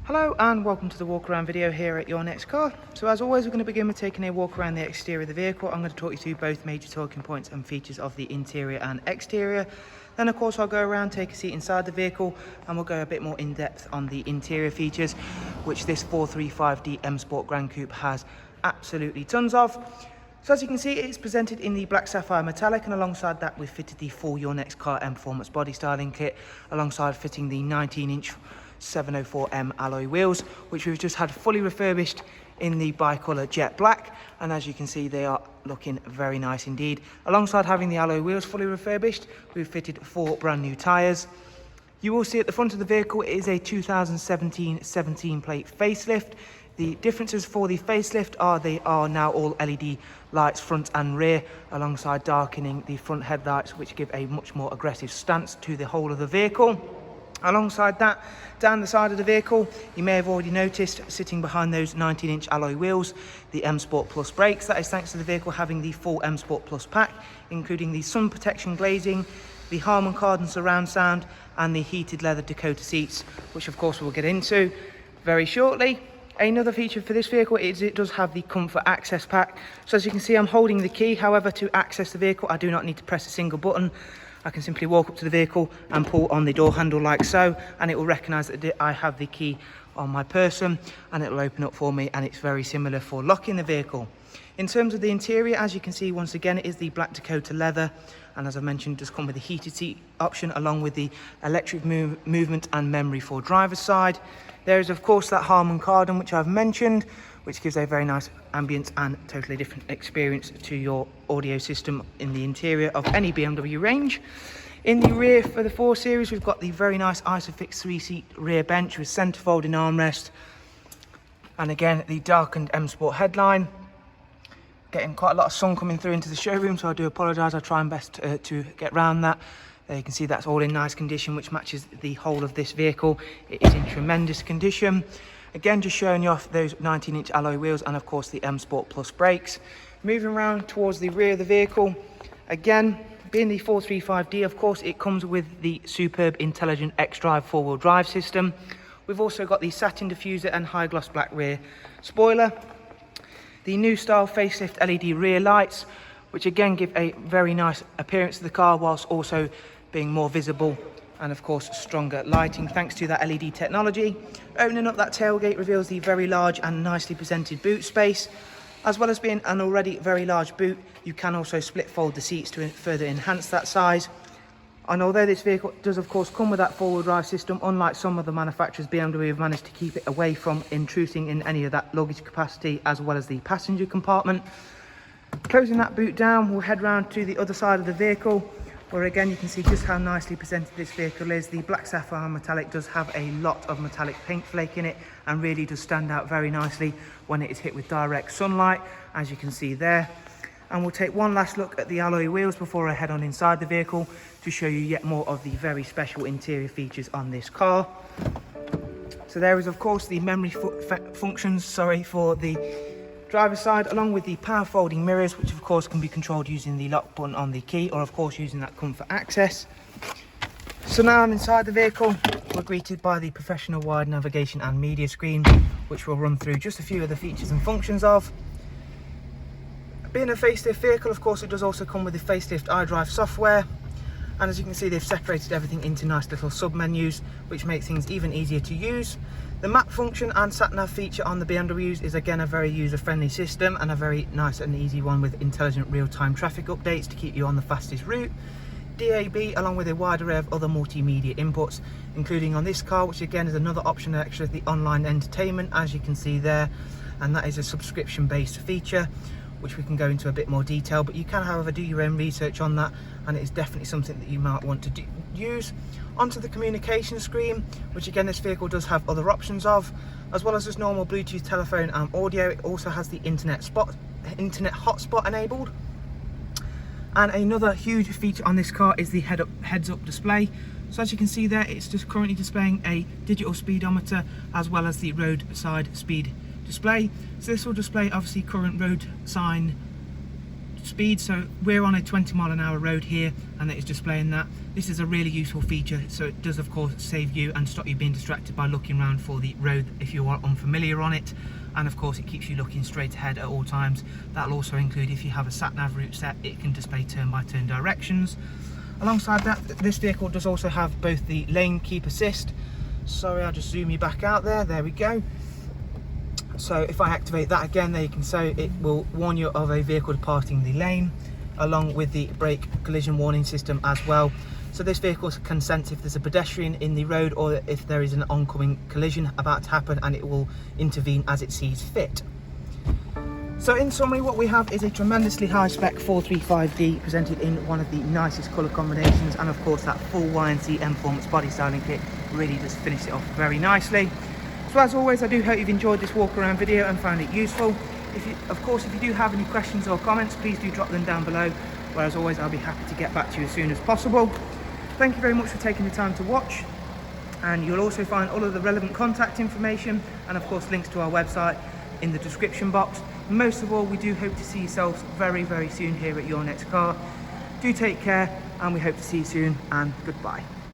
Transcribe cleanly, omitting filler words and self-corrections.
Hello and welcome to the walk around video here at Your Next Car. So as always, we're going to begin with taking a walk around the exterior of the vehicle. I'm going to talk you through both major talking points and features of the interior and exterior. Then of course I'll go around, take a seat inside the vehicle, and we'll go a bit more in depth on the interior features, which this 435D M Sport Gran Coupe has absolutely tons of. So as you can see, it's presented in the black sapphire metallic, and alongside that we've fitted the full Your Next Car Mperformance body styling kit, alongside fitting the 19-inch 704M alloy wheels, which we've just had fully refurbished in the bi-colour jet black, and as you can see they are looking very nice indeed. Alongside having the alloy wheels fully refurbished, we've fitted 4 brand new tyres. You will see at the front of the vehicle it is a 2017 17 plate facelift. The differences for the facelift are they are now all LED lights front and rear, alongside darkening the front headlights, which give a much more aggressive stance to the whole of the vehicle. Alongside that, down the side of the vehicle, you may have already noticed, sitting behind those 19-inch alloy wheels, the M Sport Plus brakes. That is thanks to the vehicle having the full M Sport Plus pack, including the sun protection glazing, the Harman Kardon surround sound, and the heated leather Dakota seats, which of course we'll get into very shortly. Another feature for this vehicle is it does have the comfort access pack. So as you can see, I'm holding the key. However, to access the vehicle, I do not need to press a single button. I can simply walk up to the vehicle and pull on the door handle like so, and it will recognise that I have the key on my person, and it will open up for me, and it's very similar for locking the vehicle. In terms of the interior, as you can see, once again, it is the black Dakota leather, and as I mentioned, it does come with the heated seat option along with the electric movement and memory for driver's side. There is of course that Harman Kardon which I've mentioned, which gives a very nice ambience and totally different experience to your audio system in the interior of any BMW range. In the rear for the 4 Series, we've got the very nice Isofix 3-seat rear bench with centre folding armrest, and again the darkened M Sport headline. Getting quite a lot of sun coming through into the showroom, so I do apologise. I'll try my best to get around that. There you can see that's all in nice condition, which matches the whole of this vehicle. It is in tremendous condition. Again, just showing you off those 19-inch alloy wheels and of course the M Sport Plus brakes. Moving around towards the rear of the vehicle, again, being the 435D, of course, it comes with the superb intelligent X-Drive 4-wheel drive system. We've also got the satin diffuser and high gloss black rear spoiler. The new style facelift LED rear lights, which again give a very nice appearance to the car whilst also being more visible, and of course stronger lighting thanks to that LED technology. Opening up that tailgate reveals the very large and nicely presented boot space. As well as being an already very large boot, you can also split fold the seats to further enhance that size. And although this vehicle does of course come with that 4-wheel drive system, unlike some of the manufacturers, BMW have managed to keep it away from intruding in any of that luggage capacity as well as the passenger compartment. Closing that boot down, we'll head round to the other side of the vehicle, where again you can see just how nicely presented this vehicle is. The black sapphire metallic does have a lot of metallic paint flake in it and really does stand out very nicely when it is hit with direct sunlight, as you can see there. And we'll take one last look at the alloy wheels before I head on inside the vehicle to show you yet more of the very special interior features on this car. So there is of course the memory functions for the driver's side, along with the power folding mirrors, which of course can be controlled using the lock button on the key, or of course using that comfort access. So now I'm inside the vehicle, we're greeted by the professional wide navigation and media screen, which we'll run through just a few of the features and functions of. Being a facelift vehicle, of course, it does also come with the facelift iDrive software, and as you can see they've separated everything into nice little sub menus, which make things even easier to use. The map function and sat-nav feature on the BMWs is again a very user-friendly system, and a very nice and easy one with intelligent real-time traffic updates to keep you on the fastest route. DAB, along with a wide array of other multimedia inputs, including on this car, which again is another option extra, the online entertainment, as you can see there, and that is a subscription-based feature, which we can go into a bit more detail, but you can however do your own research on that, and it is definitely something that you might want to use. Onto the communication screen, which again this vehicle does have other options of, as well as just normal Bluetooth telephone and audio. It also has the internet hotspot enabled. And another huge feature on this car is the heads-up display. So as you can see there, it's just currently displaying a digital speedometer as well as the roadside speed display. So this will display obviously current road sign speed. So we're on a 20 mile an hour road here, and it's displaying that. This is a really useful feature, so it does of course save you and stop you being distracted by looking around for the road if you are unfamiliar on it, and of course it keeps you looking straight ahead at all times. That'll also include if you have a sat nav route set, it can display turn by turn directions. Alongside that, this vehicle does also have both the lane keep assist. Sorry, I'll just zoom you back out there we go. So if I activate that again, there you can see it will warn you of a vehicle departing the lane, along with the brake collision warning system as well. So this vehicle can sense if there's a pedestrian in the road or if there is an oncoming collision about to happen, and it will intervene as it sees fit. So in summary, what we have is a tremendously high spec 435D presented in one of the nicest colour combinations, and of course that full YNC Mperformance body styling kit really does finish it off very nicely. So as always, I do hope you've enjoyed this walk around video and found it useful. Of course, if you do have any questions or comments, please do drop them down below, where as always I'll be happy to get back to you as soon as possible. Thank you very much for taking the time to watch, and you'll also find all of the relevant contact information and of course links to our website in the description box. Most of all, we do hope to see yourselves very, very soon here at Your Next Car. Do take care, and we hope to see you soon, and goodbye.